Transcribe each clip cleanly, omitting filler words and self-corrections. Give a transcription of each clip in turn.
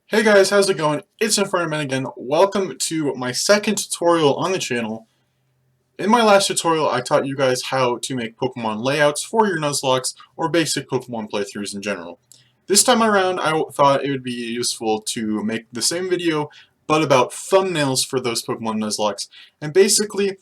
Hey guys, how's it going? It's Infernoman again. Welcome to my second tutorial on the channel. In my last tutorial, I taught you guys how to make Pokemon layouts for your Nuzlocks or basic Pokemon playthroughs in general. This time around, I thought it would be useful to make the same video, but about thumbnails for those Pokemon Nuzlocks. And basically,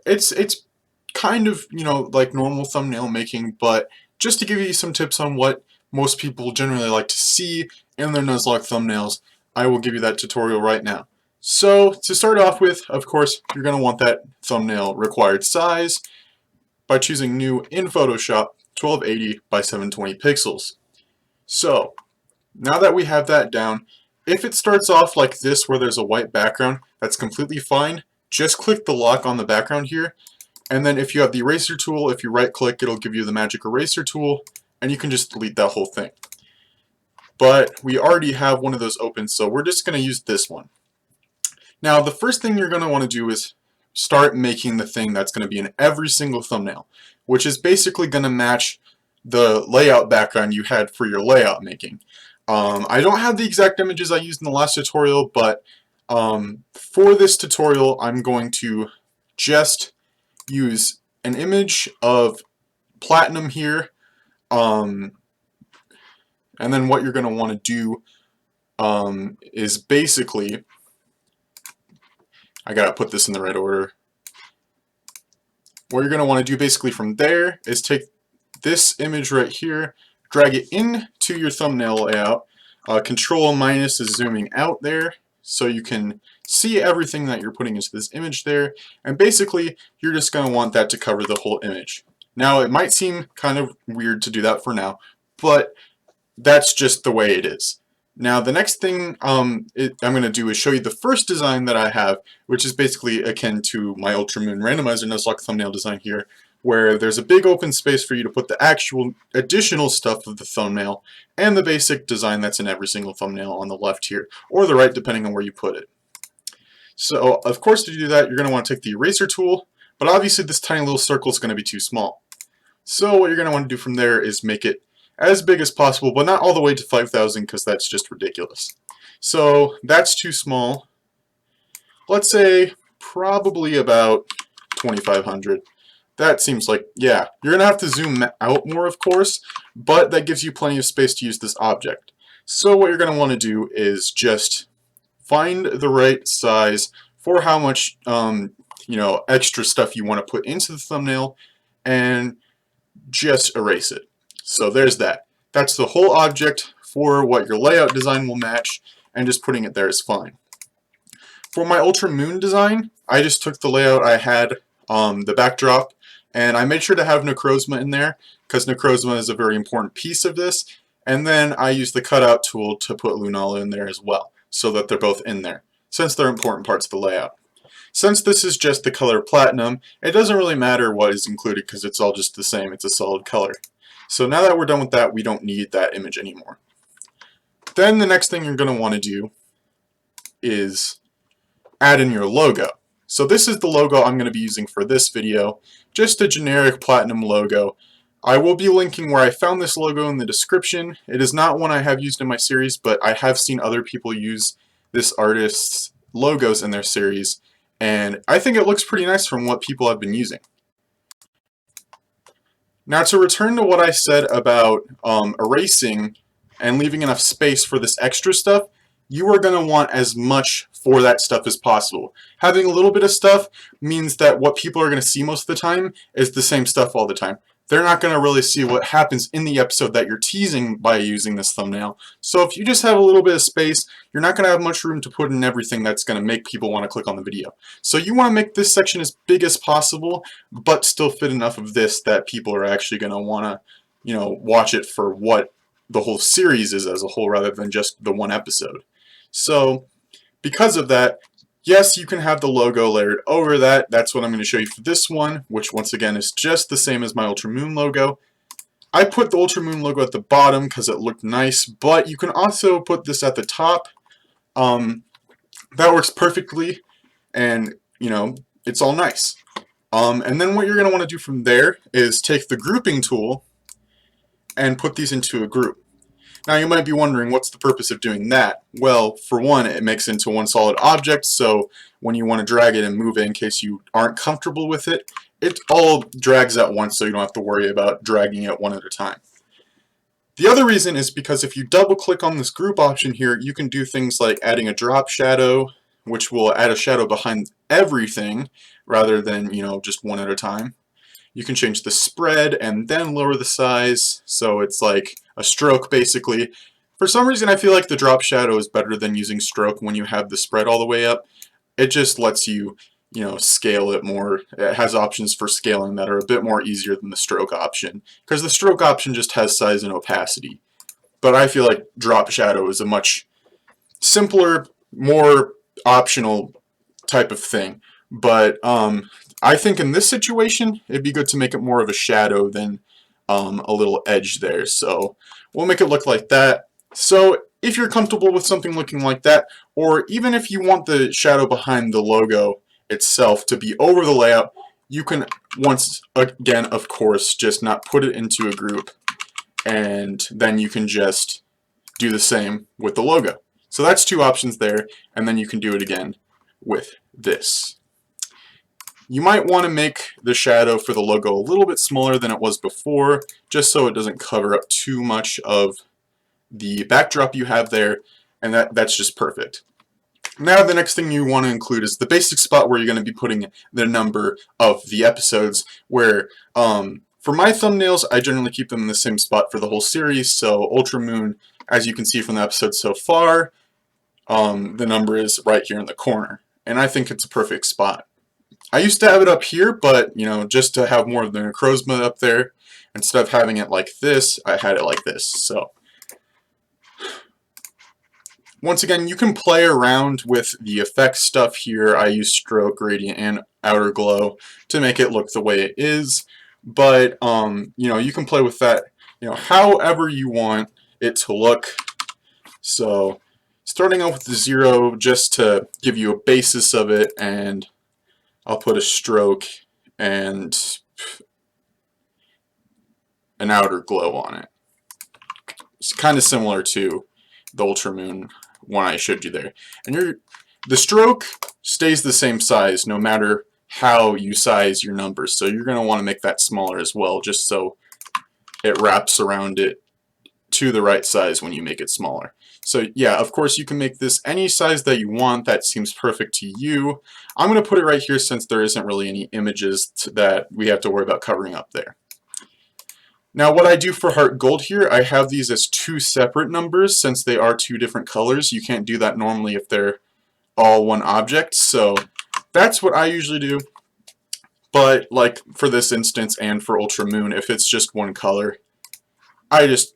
it's kind of, like normal thumbnail making, but just to give you some tips on what most people generally like to see in their Nuzlocke thumbnails, I will give you that tutorial right now. So, to start off with, of course, you're going to want that thumbnail required size by choosing New in Photoshop, 1280 by 720 pixels. So, now that we have that down, if it starts off like this where there's a white background, that's completely fine. Just click the lock on the background here, and then if you have the eraser tool, if you right click, it'll give you the magic eraser tool, and you can just delete that whole thing. But we already have one of those open, so we're just going to use this one. Now, the first thing you're going to want to do is start making the thing that's going to be in every single thumbnail, which is basically going to match the layout background you had for your layout making. I don't have the exact images I used in the last tutorial, but for this tutorial, I'm going to just use an image of platinum here, and then what you're going to want to do is basically, I gotta put this in the right order. What you're going to want to do basically from there is take this image right here, drag it into your thumbnail layout. Control minus is zooming out there, so you can see everything that you're putting into this image there, and basically you're just going to want that to cover the whole image. Now, it might seem kind of weird to do that for now, but that's just the way it is. Now, the next thing I'm going to do is show you the first design that I have, which is basically akin to my Ultramoon Randomizer Nuzlocke thumbnail design here, where there's a big open space for you to put the actual additional stuff of the thumbnail and the basic design that's in every single thumbnail on the left here, or the right, depending on where you put it. So, of course, to do that, you're going to want to take the eraser tool, but obviously this tiny little circle is going to be too small. So what you're going to want to do from there is make it as big as possible, but not all the way to 5,000 because that's just ridiculous. So that's too small. Let's say probably about 2,500. That seems like, yeah, you're going to have to zoom out more, of course, but that gives you plenty of space to use this object. So what you're going to want to do is just find the right size for how much extra stuff you want to put into the thumbnail, and just erase it. So there's that. That's the whole object for what your layout design will match, and just putting it there is fine. For my Ultramoon design, I just took the layout I had, the backdrop, and I made sure to have Necrozma in there, because Necrozma is a very important piece of this, and then I used the cutout tool to put Lunala in there as well, so that they're both in there, since they're important parts of the layout. Since this is just the color platinum, it doesn't really matter what is included because it's all just the same, it's a solid color. So now that we're done with that, we don't need that image anymore. Then the next thing you're going to want to do is add in your logo. So this is the logo I'm going to be using for this video, just a generic platinum logo. I will be linking where I found this logo in the description. It is not one I have used in my series, but I have seen other people use this artist's logos in their series, and I think it looks pretty nice from what people have been using. Now, to return to what I said about erasing and leaving enough space for this extra stuff, you are going to want as much for that stuff as possible. Having a little bit of stuff means that what people are going to see most of the time is the same stuff all the time. They're not going to really see what happens in the episode that you're teasing by using this thumbnail. So if you just have a little bit of space, you're not going to have much room to put in everything that's going to make people want to click on the video. So you want to make this section as big as possible, but still fit enough of this that people are actually going to want to, watch it for what the whole series is as a whole, rather than just the one episode. So because of that, yes, you can have the logo layered over that. That's what I'm going to show you for this one, which once again is just the same as my Ultramoon logo. I put the Ultramoon logo at the bottom because it looked nice, but you can also put this at the top. That works perfectly, and it's all nice. And then what you're going to want to do from there is take the grouping tool and put these into a group. Now you might be wondering, what's the purpose of doing that? Well, for one, it makes it into one solid object, so when you want to drag it and move it in case you aren't comfortable with it, it all drags at once, so you don't have to worry about dragging it one at a time. The other reason is because if you double click on this group option here, you can do things like adding a drop shadow, which will add a shadow behind everything rather than, just one at a time. You can change the spread and then lower the size, so it's like a stroke basically. For some reason I feel like the drop shadow is better than using stroke when you have the spread all the way up. It just lets you, scale it more. It has options for scaling that are a bit more easier than the stroke option, because the stroke option just has size and opacity. But I feel like drop shadow is a much simpler, more optional type of thing. But I think in this situation, it'd be good to make it more of a shadow than a little edge there. So we'll make it look like that. So if you're comfortable with something looking like that, or even if you want the shadow behind the logo itself to be over the layout, you can once again, of course, just not put it into a group, and then you can just do the same with the logo. So that's two options there, and then you can do it again with this. You might want to make the shadow for the logo a little bit smaller than it was before, just so it doesn't cover up too much of the backdrop you have there, and that's just perfect. Now the next thing you want to include is the basic spot where you're going to be putting the number of the episodes, where for my thumbnails I generally keep them in the same spot for the whole series. So Ultra Moon, as you can see from the episode so far, the number is right here in the corner, and I think it's a perfect spot. I used to have it up here, but just to have more of the necrozma up there, instead of having it like this, I had it like this. So once again, you can play around with the effect stuff here. I use stroke, gradient, and outer glow to make it look the way it is. But you can play with that, however you want it to look. So starting off with the 0 just to give you a basis of it, and I'll put a stroke and an outer glow on it. It's kind of similar to the Ultra Moon one I showed you there. And the stroke stays the same size no matter how you size your numbers. So you're going to want to make that smaller as well, just so it wraps around it to the right size when you make it smaller. So yeah, of course you can make this any size that you want that seems perfect to you. I'm going to put it right here since there isn't really any images that we have to worry about covering up there. Now what I do for heart gold here, I have these as two separate numbers since they are two different colors. You can't do that normally if they're all one object, so that's what I usually do. But like for this instance and for Ultra Moon, if it's just one color, I just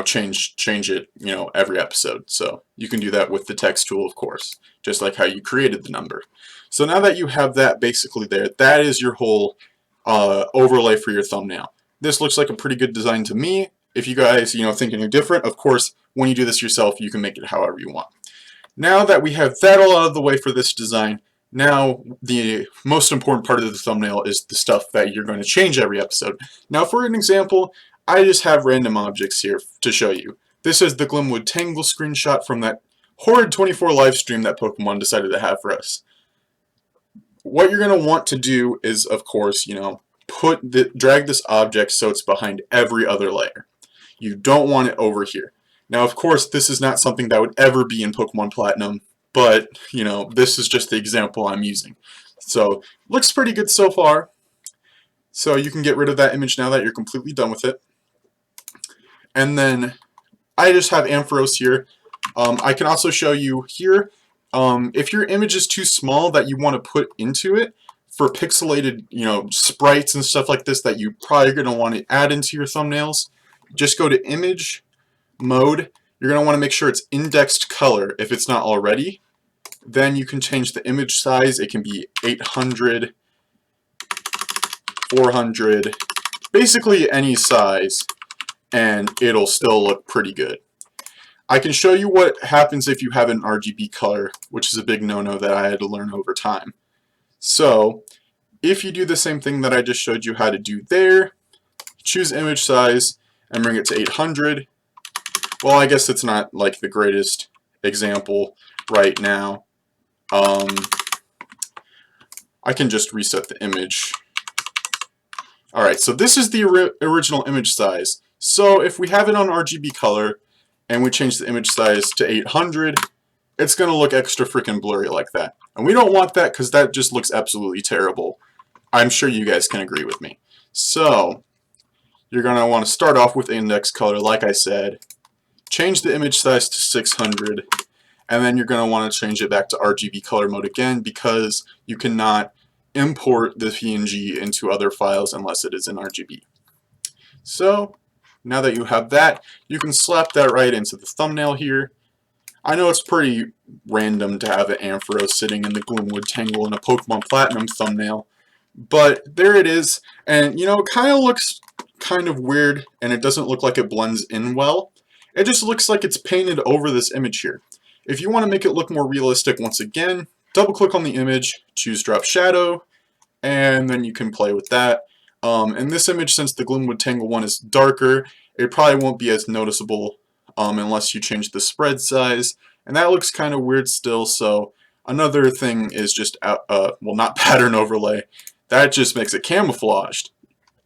change it every episode. So you can do that with the text tool, of course, just like how you created the number. So now that you have that basically there, that is your whole overlay for your thumbnail. This looks like a pretty good design to me. If you guys think any different, of course when you do this yourself you can make it however you want. Now that we have that all out of the way for this design, now the most important part of the thumbnail is the stuff that you're going to change every episode. Now for an example, I just have random objects here to show you. This is the Glimwood Tangle screenshot from that horrid 24 live stream that Pokemon decided to have for us. What you're going to want to do is, of course, drag this object so it's behind every other layer. You don't want it over here. Now, of course, this is not something that would ever be in Pokemon Platinum, but, this is just the example I'm using. So, looks pretty good so far. So you can get rid of that image now that you're completely done with it. And then I just have Ampharos here. I can also show you here, if your image is too small that you want to put into it, for pixelated, sprites and stuff like this that you probably going to want to add into your thumbnails, just go to Image, Mode. You're going to want to make sure it's indexed color if it's not already. Then you can change the image size. It can be 800, 400, basically any size, and it'll still look pretty good. I can show you what happens if you have an RGB color, which is a big no-no that I had to learn over time. So, if you do the same thing that I just showed you how to do there, choose image size and bring it to 800, well, I guess it's not like the greatest example right now. I can just reset the image. Alright, so this is the original image size. So if we have it on RGB color and we change the image size to 800, it's going to look extra freaking blurry like that. And we don't want that because that just looks absolutely terrible. I'm sure you guys can agree with me. So you're going to want to start off with index color, like I said. Change the image size to 600. And then you're going to want to change it back to RGB color mode again because you cannot import the PNG into other files unless it is in RGB. So now that you have that, you can slap that right into the thumbnail here. I know it's pretty random to have an Ampharos sitting in the Gloomwood Tangle in a Pokemon Platinum thumbnail, but there it is, and you know, it kind of looks kind of weird, and it doesn't look like it blends in well. It just looks like it's painted over this image here. If you want to make it look more realistic, once again, double click on the image, choose drop shadow, and then you can play with that. In this image, since the Gloomwood Tangle one is darker, it probably won't be as noticeable unless you change the spread size, and that looks kind of weird still. So another thing is just, well, not pattern overlay, that just makes it camouflaged.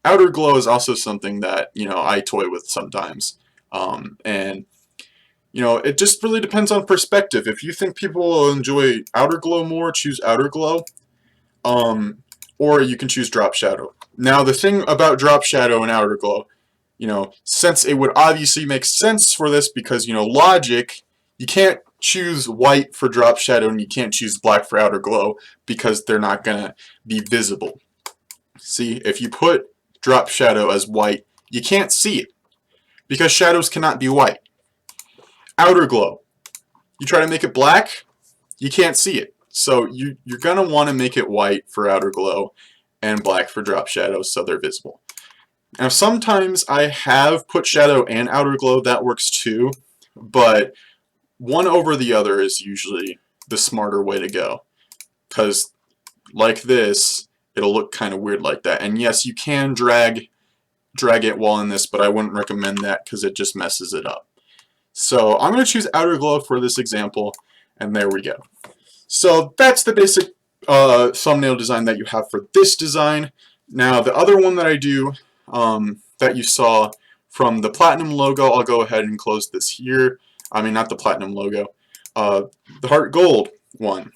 Outer glow is also something that, you know, I toy with sometimes, and you know, it just really depends on perspective. If you think people will enjoy outer glow more, choose outer glow, or you can choose drop shadow. Now the thing about drop shadow and outer glow, you know, since it would obviously make sense for this because, you know, logic, you can't choose white for drop shadow and you can't choose black for outer glow because they're not going to be visible. See, if you put drop shadow as white, you can't see it because shadows cannot be white. Outer glow, you try to make it black, you can't see it. So you're going to want to make it white for outer glow and black for drop shadow so they're visible. Now sometimes I have put shadow and outer glow, that works too, but one over the other is usually the smarter way to go. Because like this, it'll look kind of weird like that. And yes, you can drag it while in this, but I wouldn't recommend that because it just messes it up. So I'm going to choose outer glow for this example, and there we go. So that's the basic thumbnail design that you have for this design. Now the other one that I do that you saw from the Platinum logo, I'll go ahead and close this here. I mean, not the Platinum logo, the Heart Gold one.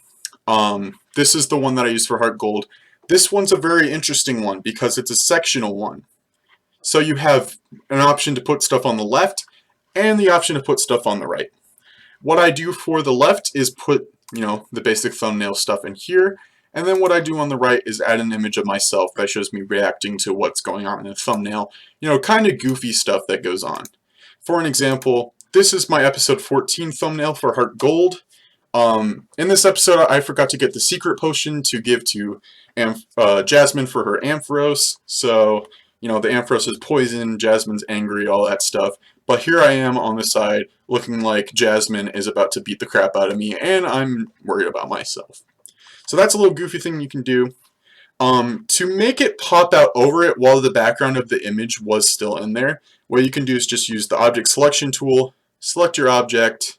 This is the one that I use for Heart Gold. This one's a very interesting one because it's a sectional one. So you have an option to put stuff on the left and the option to put stuff on the right. What I do for the left is put, you know, the basic thumbnail stuff in here, and then what I do on the right is add an image of myself that shows me reacting to what's going on in the thumbnail. You know, kind of goofy stuff that goes on. For an example, this is my episode 14 thumbnail for Heart Gold. In this episode, I forgot to get the secret potion to give to Jasmine for her Ampharos. So, you know, the Ampharos is poison, Jasmine's angry, all that stuff. But here I am on the side looking like Jasmine is about to beat the crap out of me, and I'm worried about myself. So that's a little goofy thing you can do. To make it pop out over it while the background of the image was still in there, what you can do is just use the object selection tool, select your object,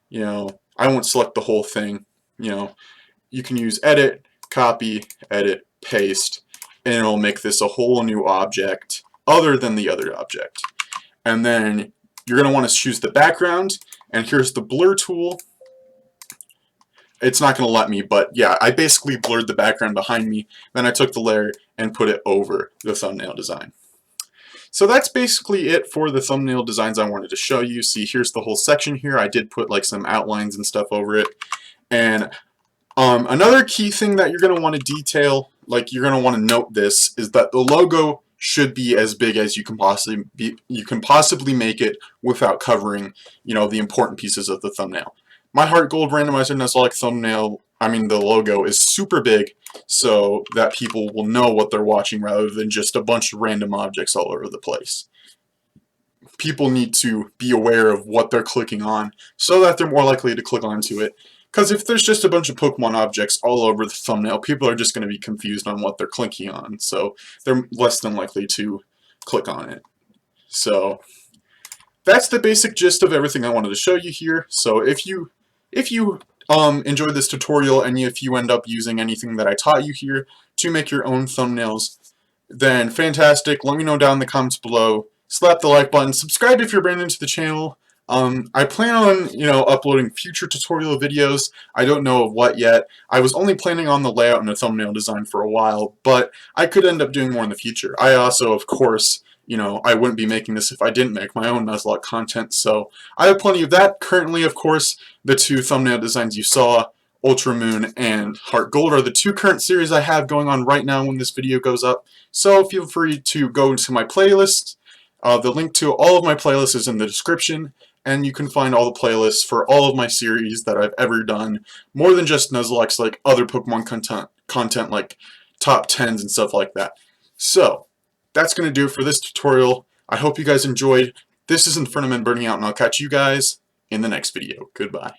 you know, I won't select the whole thing, you know, you can use edit, copy, edit, paste, and it'll make this a whole new object other than the other object. And then you're going to want to choose the background, and here's the blur tool. It's not going to let me, but yeah, I basically blurred the background behind me, then I took the layer and put it over the thumbnail design. So that's basically it for the thumbnail designs I wanted to show you. See, here's the whole section here. I did put like some outlines and stuff over it. And another key thing that you're going to want to detail, like you're going to want to note this, is that the logo should be as big as you can possibly make it without covering, you know, the important pieces of the thumbnail. My Heart Gold Randomizer Nuzlocke thumbnail, I mean the logo, is super big so that people will know what they're watching rather than just a bunch of random objects all over the place. People need to be aware of what they're clicking on so that they're more likely to click onto it. Because if there's just a bunch of Pokemon objects all over the thumbnail, people are just going to be confused on what they're clicking on, so they're less than likely to click on it. So that's the basic gist of everything I wanted to show you here. So if you enjoyed this tutorial and if you end up using anything that I taught you here to make your own thumbnails, then fantastic. Let me know down in the comments below. Slap the like button. Subscribe if you're brand new to the channel. I plan on, uploading future tutorial videos. I don't know of what yet. I was only planning on the layout and the thumbnail design for a while, but I could end up doing more in the future. I also, of course, I wouldn't be making this if I didn't make my own Nuzlocke content, so I have plenty of that. Currently, of course, the two thumbnail designs you saw, Ultra Moon and Heart Gold, are the two current series I have going on right now when this video goes up. So feel free to go into my playlist. The link to all of my playlists is in the description, and you can find all the playlists for all of my series that I've ever done, more than just Nuzlocke's, like other Pokemon content like top 10s and stuff like that. So, that's going to do it for this tutorial. I hope you guys enjoyed. This is Inferno Man Burning Out, and I'll catch you guys in the next video. Goodbye.